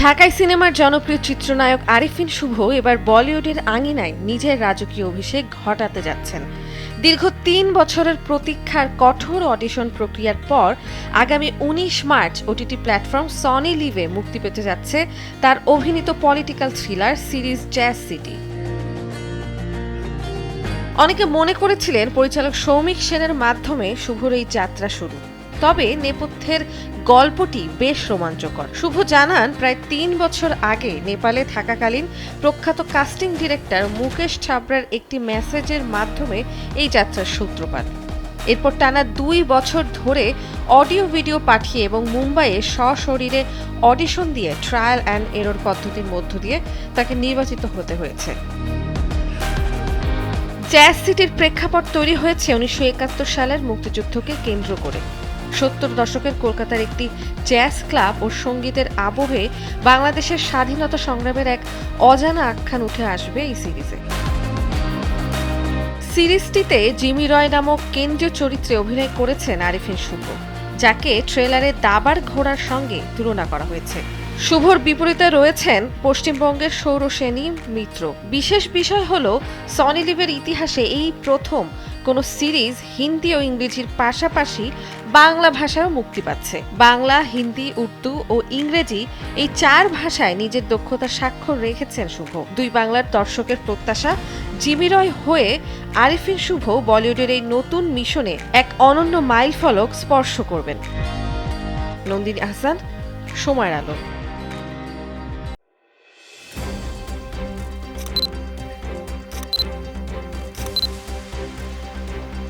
ঢাকায় সিনেমার জনপ্রিয় চিত্রনায়ক আরিফিন শুভ এবার বলিউডের আঙিনায় নিজের রাজকীয় অভিষেক ঘটাতে যাচ্ছেন। দীর্ঘ ৩ বছরের প্রতীক্ষার কঠোর অডিশন প্রক্রিয়ার পর আগামী ১৯ মার্চ ওটিটি প্ল্যাটফর্ম সনি লিভে মুক্তি পেতে যাচ্ছে তার অভিনীত political thriller series jazz city. অনেকে মনে করেছিলেন পরিচালক সৌমিক সেনের মাধ্যমে শুভর এই যাত্রা শুরু, তবে নেপথ্যের গল্পটি বেশ রোমাঞ্চকর। শুভ জানান, প্রায় ৩ বছর আগে নেপালে থাকাকালীন প্রখ্যাত কাস্টিং ডিরেক্টর মুকেশ ছাবরার একটি মেসেজের মাধ্যমে এই যাত্রার সূত্রপাত। এরপর টানা ২ বছর ধরে অডিও ভিডিও পাঠিয়ে এবং মুম্বাইয়ে সশরীরে অডিশন দিয়ে ট্রায়াল অ্যান্ড এরর পদ্ধতির মধ্য দিয়ে তাকে নির্বাচিত হতে হয়েছে। জ্যাজ সিটির প্রেক্ষাপট তৈরি হয়েছে ১৯৭১ সালের মুক্তিযুদ্ধকে কেন্দ্র করে। ৭০ দশকের কলকাতার একটি জ্যাজ ক্লাব ও সঙ্গীতের আবহে বাংলাদেশের স্বাধীনতা সংগ্রামের এক অজানা আখ্যান উঠে আসবে এই সিরিজে। সিরিজটিতে জিমি রয় নামক কেন্দ্রীয় চরিত্রে অভিনয় করেছেন আরিফিন শুভ, যাকে ট্রেলারে দাবার ঘোড়ার সঙ্গে তুলনা করা হয়েছে। শুভর বিপরীতে রয়েছেন পশ্চিমবঙ্গের সৌরসেনী মিত্র। বিশেষ বিষয় হল, সনি লিভের ইতিহাসে এই প্রথম কোন সিরিজ হিন্দি ও ইংরেজির পাশাপাশি বাংলা ভাষায়ও মুক্তি পাচ্ছে। বাংলা, হিন্দি, উর্দু ও ইংরেজি এই ৪ ভাষায় নিজের দক্ষতার স্বাক্ষর রেখেছেন শুভ। ২ বাংলার দর্শকের প্রত্যাশা, জিমি রয় হয়ে আরিফিন শুভ বলিউডের এই নতুন মিশনে এক অনন্য মাইলফলক স্পর্শ করবেন। নন্দিনী আহসান, সময়ের আলো।